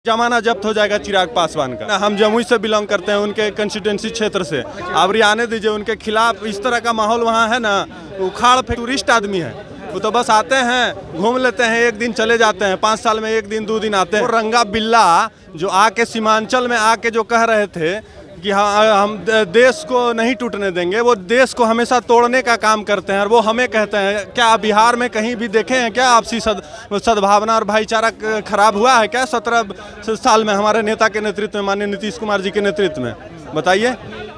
जमाना जब्त हो जाएगा चिराग पासवान का। हम जमुई से बिलोंग करते हैं, उनके कंस्टिट्यूंसी क्षेत्र से। अब आने दीजिए, उनके खिलाफ इस तरह का माहौल वहाँ है ना, उखाड़ फेंक। टूरिस्ट आदमी है वो, तो बस आते हैं, घूम लेते हैं, एक दिन चले जाते हैं, 5 साल में 1 दिन 2 दिन आते हैं। और रंगा बिल्ला जो आके सीमांचल में आके जो कह रहे थे कि हाँ हम देश को नहीं टूटने देंगे, वो देश को हमेशा तोड़ने का काम करते हैं। और वो हमें कहते हैं, क्या बिहार में कहीं भी देखे हैं क्या आपसी सद्भावना और भाईचारा खराब हुआ है क्या 17 साल में हमारे नेता के नेतृत्व में, माननीय नीतीश कुमार जी के नेतृत्व में? बताइए।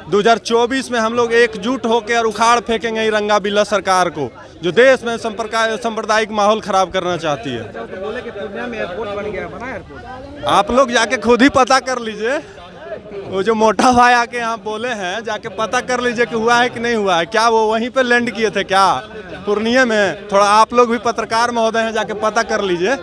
2024 में हम लोग एकजुट होकर उखाड़ फेंकेंगे रंगा बिल्ला सरकार को, जो देश में सांप्रदायिक माहौल खराब करना चाहती है। तो बोले कि पूर्णिया में एयरपोर्ट बन गया, बना एयरपोर्ट। आप लोग जाके खुद ही पता कर लीजिए। वो जो मोटा भाई आके यहाँ बोले हैं, जाके पता कर लीजिए कि हुआ है कि नहीं हुआ है। क्या वो वहीं पे लैंड किए थे क्या पूर्णिया में? थोड़ा आप लोग भी पत्रकार महोदय हैं, जाके पता कर लीजिए।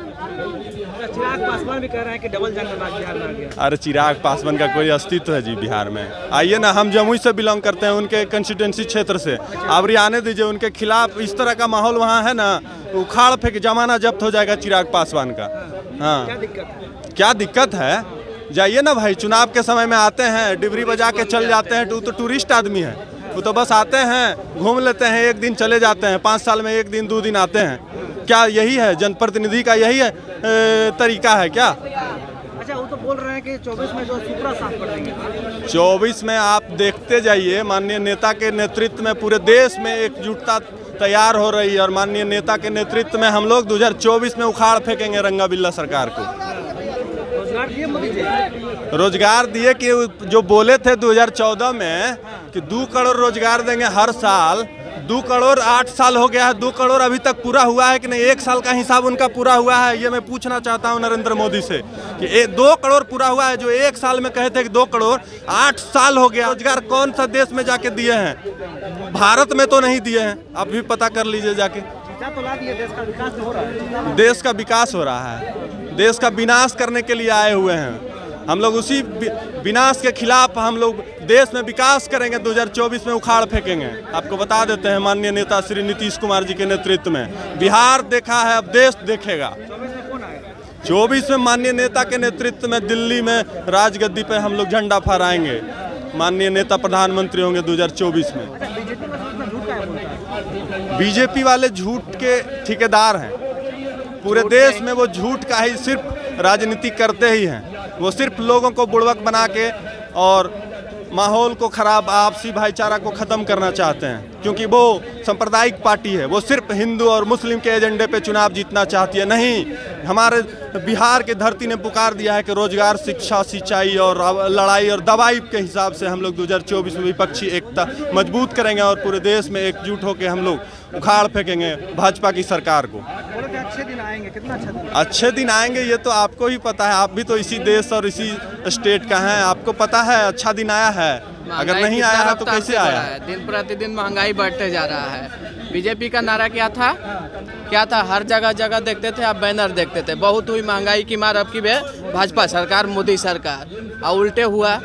चिराग पासवान भी कह रहे हैं कि डबल जंगबाज बिहार में आ गया। अरे चिराग पासवान का कोई अस्तित्व है जी बिहार में? आइए ना, हम जमुई से बिलोंग करते हैं, उनके कंस्टिट्यूंसी क्षेत्र से। अब आने दीजिए, उनके खिलाफ इस तरह का माहौल वहाँ है ना, उखाड़ फेंक। जमाना जब्त हो जाएगा चिराग पासवान का। हाँ, क्या दिक्कत है? जाइए ना भाई, चुनाव के समय में आते हैं, डिबरी बजा के चल जाते हैं। तो टूरिस्ट आदमी है वो, तो बस आते हैं, घूम लेते हैं, 1 दिन चले जाते हैं, 5 साल में 1 दिन 2 दिन आते हैं। क्या यही है जनप्रतिनिधि का? यही है तरीका है क्या? अच्छा, वो तो बोल रहे हैं कि 24 में जो सुपड़ा साफ कर देंगे। 24 में आप देखते जाइए, माननीय नेता के नेतृत्व में पूरे देश में एकजुटता तैयार हो रही है। और माननीय नेता के नेतृत्व में हम लोग 2024 में उखाड़ फेंकेंगे रंगा बिल्ला सरकार को। रोजगार दिए कि जो बोले थे 2014 में कि 2 करोड़ रोजगार देंगे हर साल। 2 करोड़ 8 साल हो गया है, 2 करोड़ अभी तक पूरा हुआ है कि नहीं? 1 साल का हिसाब उनका पूरा हुआ है, ये मैं पूछना चाहता हूं नरेंद्र मोदी से कि 2 करोड़ पूरा हुआ है? जो 1 साल में कहे थे कि 2 करोड़, 8 साल हो गया। रोजगार कौन सा देश में जाके दिए हैं? भारत में तो नहीं दिए हैं। आप भी पता कर लीजिए जाके। देश का विकास हो रहा है। देश का विकास हो रहा है, देश का विनाश करने के लिए आए हुए हैं हम लोग। उसी विनाश के खिलाफ हम लोग देश में विकास करेंगे, 2024 में उखाड़ फेंकेंगे। आपको बता देते हैं, माननीय नेता श्री नीतीश कुमार जी के नेतृत्व में बिहार देखा है, अब देश देखेगा। 24 में माननीय नेता के नेतृत्व में दिल्ली में राजगद्दी पे हम लोग झंडा फहराएंगे। माननीय नेता प्रधानमंत्री होंगे 2024 में। बीजेपी वाले झूठ के ठेकेदार हैं पूरे देश में। वो झूठ का ही सिर्फ राजनीति करते ही हैं। वो सिर्फ लोगों को बुड़वक बना के और माहौल को खराब, आपसी भाईचारा को ख़त्म करना चाहते हैं, क्योंकि वो सांप्रदायिक पार्टी है। वो सिर्फ हिंदू और मुस्लिम के एजेंडे पे चुनाव जीतना चाहती है। नहीं, हमारे बिहार की धरती ने पुकार दिया है कि रोजगार, शिक्षा, सिंचाई और लड़ाई और दवाई के हिसाब से हम लोग 2024 में विपक्षी एकता मजबूत करेंगे और पूरे देश में एकजुट होकर हम लोग उखाड़ फेंकेंगे भाजपा की सरकार को। अच्छे दिन आएंगे, कितना अच्छा दिन? अच्छे दिन आएंगे ये तो आपको ही पता है। आप भी तो इसी देश और इसी स्टेट का हैं, आपको पता है अच्छा दिन आया है। अगर नहीं आया है तो कैसे आया है? दिन प्रतिदिन महंगाई बढ़ते जा रहा है। बीजेपी का नारा क्या था? हर जगह देखते थे आप, बैनर देखते थे, बहुत हुई महंगाई की मार, अब की भाजपा सरकार, मोदी सरकार। और उल्टे हुआ,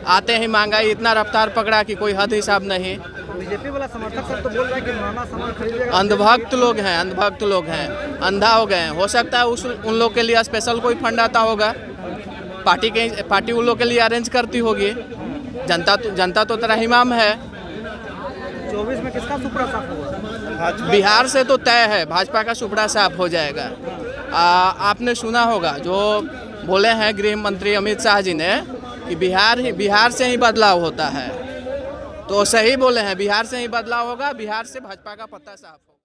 आते ही महंगाई इतना रफ्तार पकड़ा कि कोई हद हिसाब नहीं। बीजेपी वाला समर्थक सब तो बोल रहा है कि महंगा सामान खरीदेगा। अंधभक्त लोग हैं, अंधा हो गए हैं। हो सकता है उन लोग के लिए स्पेशल कोई फंड आता होगा, पार्टी उन लोग के लिए अरेंज करती होगी। जनता तो त्रहिमाम है। 24 में किसका सुपड़ा साफ होगा? बिहार से तो तय है, भाजपा का सुपड़ा साफ हो जाएगा। आपने सुना होगा जो बोले हैं गृह मंत्री अमित शाह जी ने कि बिहार से ही बदलाव होता है। तो सही बोले हैं, बिहार से ही बदलाव होगा, बिहार से भाजपा का पत्ता साफ होगा।